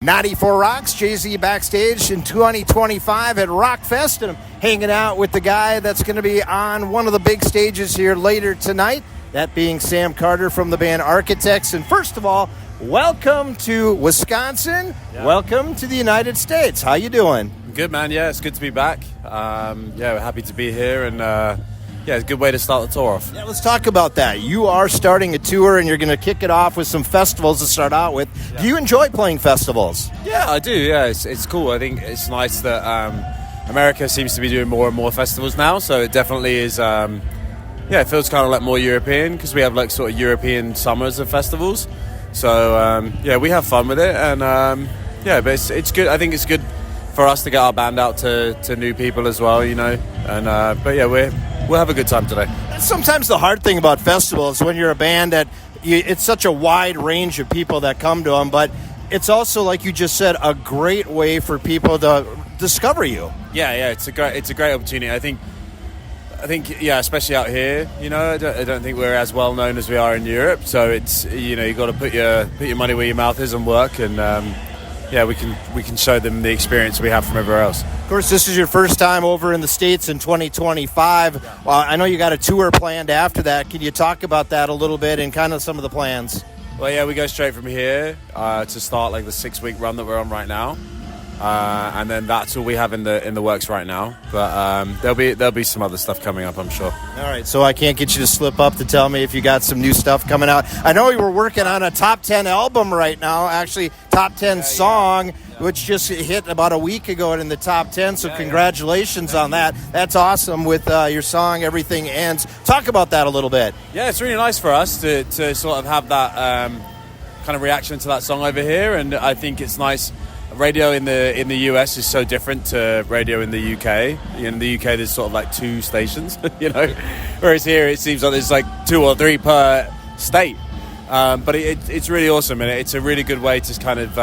94 Rocks, Jay-Z backstage in 2025 at RockFest, and I'm hanging out with the guy that's going to be on one of the big stages here later tonight, that being Sam Carter from the band Architects. And first of all, welcome to Wisconsin. Yeah. Welcome to the United States. How you doing? Good, man. Yeah, it's good to be back. We're happy to be here, and it's a good way to start the tour off. Yeah, let's talk about that. You are starting a tour, and you're going to kick it off with some festivals to start out with. Yeah. Do you enjoy playing festivals? Yeah, I do. Yeah, it's cool. I think it's nice that America seems to be doing more and more festivals now, so it definitely is, it feels kind of like more European, because we have like sort of European summers of festivals. So, we have fun with it, and but it's good. I think it's good for us to get our band out to new people as well, you know. And we'll have a good time today. That's sometimes the hard thing about festivals when you're a band that it's such a wide range of people that come to them, but it's also, like you just said, a great way for people to discover you. Yeah, it's a great opportunity. I think, especially out here, you know, I don't think we're as well known as we are in Europe. So it's, you got to put your money where your mouth is and work, and we can show them the experience we have from everywhere else. Of course, this is your first time over in the States in 2025. I know you got a tour planned after that. Can you talk about that a little bit and kind of some of the plans? Well, yeah, we go straight from here to start like the 6-week run that we're on right now, and then that's all we have in the works right now. But there'll be some other stuff coming up, I'm sure. All right, so I can't get you to slip up to tell me if you got some new stuff coming out. I know you were working on a top 10 album right now, actually top 10 song, which just hit about a week ago in the top 10. So congratulations on that. That's awesome with your song Everything Ends. Talk about that a little bit. Yeah, it's really nice for us to sort of have that kind of reaction to that song over here, and I think it's nice. Radio in the US is so different to radio in the UK. In the UK, there's sort of like 2 stations, you know, whereas here it seems like there's like 2 or 3 per state. But it's really awesome, and it's a really good way to kind of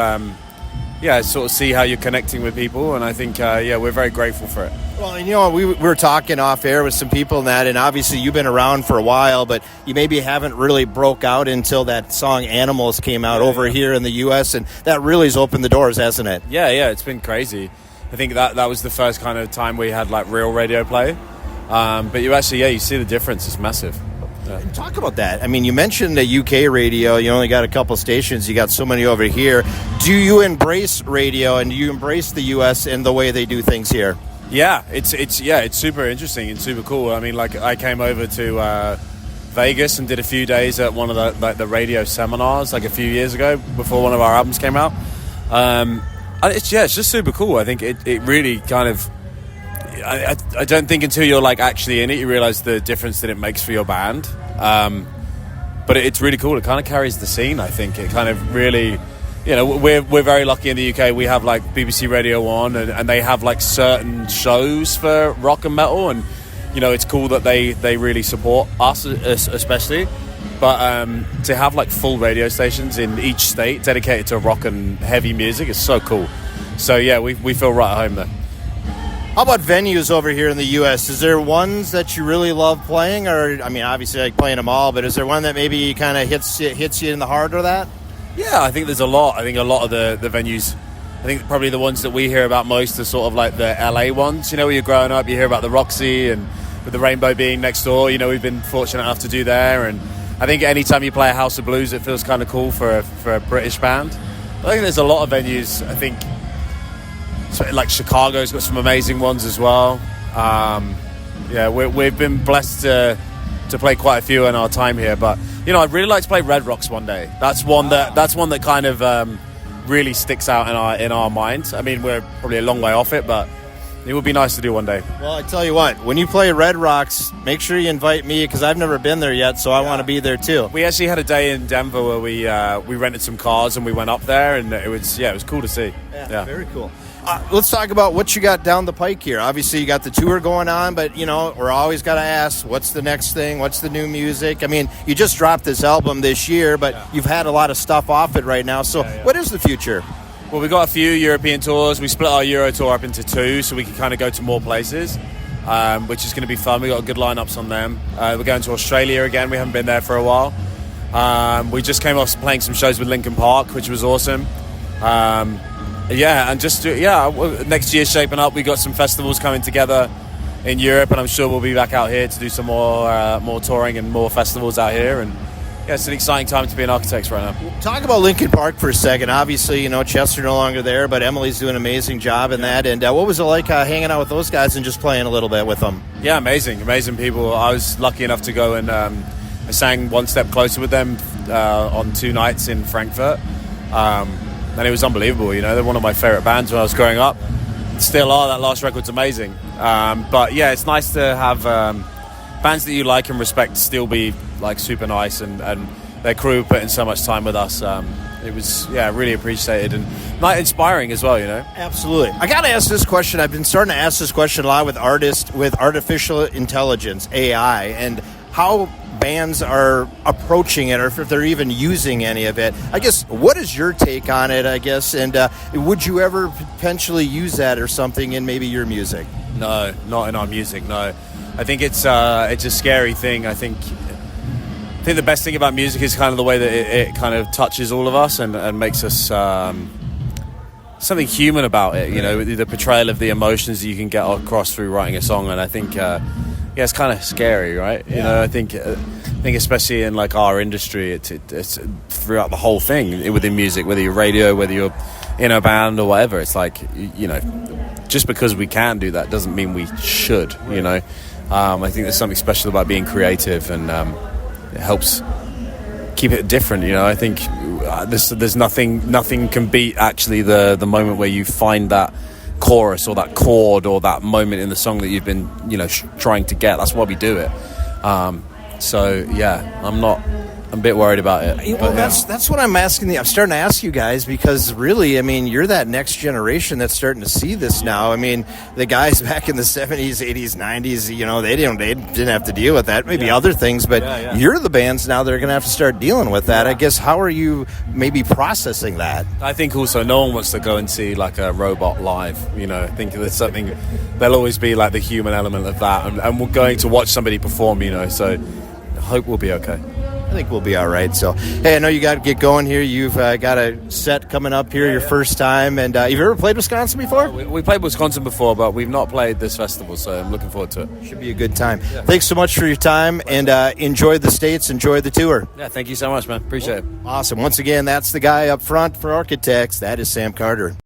sort of see how you're connecting with people, and I think we're very grateful for it. Well, and we were talking off air with some people in that, and obviously you've been around for a while, but you maybe haven't really broke out until that song Animals came out over here in the U.S., and that really has opened the doors, hasn't it? Yeah, it's been crazy. I think that was the first kind of time we had like real radio play, but you actually, you see the difference. It's massive. Yeah. Talk about that. I mean, you mentioned the UK radio. You only got a couple stations. You got so many over here. Do you embrace radio, and do you embrace the US and the way they do things here? Yeah, it's super interesting and super cool. I mean, like I came over to Vegas and did a few days at one of the radio seminars like a few years ago before one of our albums came out. It's just super cool. I think it really kind of. I don't think until you're like actually in it you realize the difference that it makes for your band, but it's really cool. It kind of carries the scene. I think it kind of really, we're very lucky in the UK. We have like BBC Radio 1 and they have like certain shows for rock and metal, and it's cool that they really support us especially. But to have like full radio stations in each state dedicated to rock and heavy music is so cool. So yeah, we feel right at home there. How about venues over here in the U.S.? Is there ones that you really love playing? Or, I mean, obviously I like playing them all, but is there one that maybe kind of hits you in the heart of that? Yeah, I think there's a lot. I think a lot of the venues, I think probably the ones that we hear about most are sort of like the LA ones. Where you're growing up, you hear about the Roxy, and with the Rainbow being next door, we've been fortunate enough to do there. And I think anytime you play a House of Blues, it feels kind of cool for a British band. I think there's a lot of venues, I think, like Chicago's got some amazing ones as well. We've been blessed to play quite a few in our time here, but I'd really like to play Red Rocks one day. That's one that kind of really sticks out in our minds. I mean, we're probably a long way off it, but it would be nice to do one day. Well, I tell you what, when you play Red Rocks, make sure you invite me, because I've never been there yet, so I want to be there too. We actually had a day in Denver where we rented some cars and we went up there, and it was cool to see. Yeah. Very cool. Let's talk about what you got down the pike here. Obviously, you got the tour going on, but, we're always got to ask, what's the next thing? What's the new music? I mean, you just dropped this album this year, but you've had a lot of stuff off it right now. So what is the future? Well, we've got a few European tours. We split our Euro tour up into 2 so we can kind of go to more places, which is going to be fun. We've got good lineups on them. We're going to Australia again. We haven't been there for a while. We just came off playing some shows with Linkin Park, which was awesome. And just next year's shaping up. We got some festivals coming together in Europe, and I'm sure we'll be back out here to do some more touring and more festivals out here. And yeah, it's an exciting time to be an Architects right now. Talk about Linkin Park for a second. Obviously, you know, Chester no longer there, but Emily's doing an amazing job in that. And what was it like hanging out with those guys and just playing a little bit with them? Yeah, amazing people. I was lucky enough to go and I sang One Step Closer with them on 2 nights in Frankfurt. And it was unbelievable, you know. They're one of my favorite bands when I was growing up. Still are. That last record's amazing. But yeah, it's nice to have bands that you like and respect still be like super nice, and their crew put in so much time with us. It was really appreciated and inspiring as well, you know. Absolutely. I got to ask this question. I've been starting to ask this question a lot with artists with artificial intelligence, AI, and how bands are approaching it, or if they're even using any of it. I guess, what is your take on it, I guess, and would you ever potentially use that or something in maybe your music? No, not in our music, no. I think it's a scary thing. I think the best thing about music is kind of the way that it kind of touches all of us and makes us something human about it, you know, the portrayal of the emotions that you can get across through writing a song. And I think it's kind of scary, right? You know, I think especially in like our industry, it's throughout the whole thing within music, whether you're radio, whether you're in a band or whatever. It's like, you know, just because we can do that doesn't mean we should, you know. I think there's something special about being creative, and it helps keep it different, you know. I think there's nothing can beat actually the moment where you find that chorus or that chord or that moment in the song that you've been, you know, trying to get. That's why we do it. So yeah, I'm a bit worried about it. You know, that's what I'm asking. I'm starting to ask you guys, because really, I mean, you're that next generation that's starting to see this now. I mean, the guys back in the 70s, 80s, 90s, you know, they didn't have to deal with that. Maybe other things, but you're the bands now that are going to have to start dealing with that. I guess, how are you maybe processing that? I think also no one wants to go and see like a robot live. You know, I think there's something. There'll always be like the human element of that, and we're going to watch somebody perform. You know, so I hope we'll be okay. I think we'll be all right. So, hey, I know you got to get going here. You've got a set coming up here, your first time. And you've ever played Wisconsin before? We played Wisconsin before, but we've not played this festival, so I'm looking forward to it. Should be a good time. Yeah. Thanks so much for your time, and enjoy the States, enjoy the tour. Yeah, thank you so much, man. Appreciate it. Awesome. Once again, that's the guy up front for Architects. That is Sam Carter.